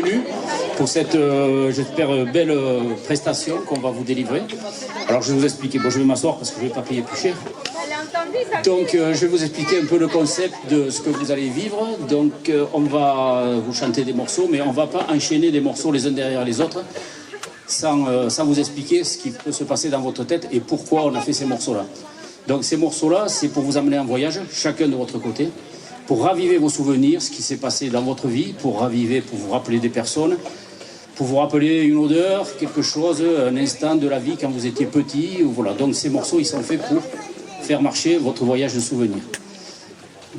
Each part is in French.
bienvenue pour cette, j'espère, belle prestation qu'on va vous délivrer. Alors je vais vous expliquer, bon je vais m'asseoir parce que je ne vais pas payer plus cher. Donc je vais vous expliquer un peu le concept de ce que vous allez vivre. Donc on va vous chanter des morceaux, mais on ne va pas enchaîner des morceaux les uns derrière les autres sans vous expliquer ce qui peut se passer dans votre tête et pourquoi on a fait ces morceaux-là. Donc ces morceaux-là, c'est pour vous amener en voyage, chacun de votre côté, pour raviver vos souvenirs, ce qui s'est passé dans votre vie, pour vous rappeler des personnes, pour vous rappeler une odeur, quelque chose, un instant de la vie quand vous étiez petit. Voilà. Donc ces morceaux, ils sont faits pour faire marcher votre voyage de souvenirs.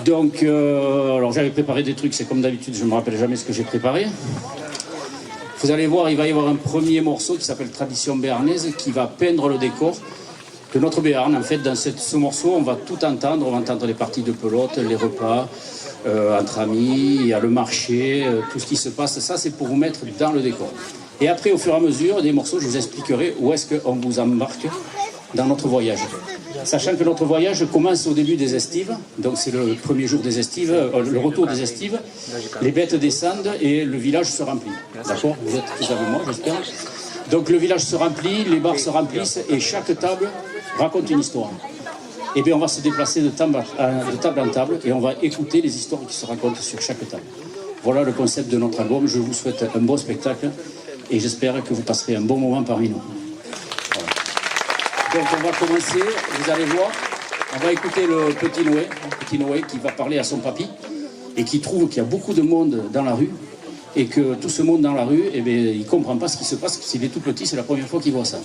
Donc, alors j'avais préparé des trucs, c'est comme d'habitude, je ne me rappelle jamais ce que j'ai préparé. Vous allez voir, il va y avoir un premier morceau qui s'appelle Tradition béarnaise, qui va peindre le décor de notre Béarn. En fait, dans ce morceau, on va tout entendre. On va entendre les parties de pelote, les repas entre amis, il y a le marché, tout ce qui se passe. Ça, c'est pour vous mettre dans le décor. Et après, au fur et à mesure des morceaux, je vous expliquerai où est-ce qu'on vous embarque dans notre voyage. Sachant que notre voyage commence au début des estives, donc c'est le premier jour des estives, le retour des estives, les bêtes descendent et le village se remplit. D'accord? Vous êtes tous avec moi, j'espère. Donc le village se remplit, les bars se remplissent et chaque table raconte une histoire. Et bien on va se déplacer de table en table et on va écouter les histoires qui se racontent sur chaque table. Voilà le concept de notre album. Je vous souhaite un bon spectacle et j'espère que vous passerez un bon moment parmi nous. Donc on va commencer, vous allez voir, on va écouter le petit Noé qui va parler à son papy et qui trouve qu'il y a beaucoup de monde dans la rue et que tout ce monde dans la rue, eh bien, il ne comprend pas ce qui se passe, s'il est tout petit, c'est la première fois qu'il voit ça.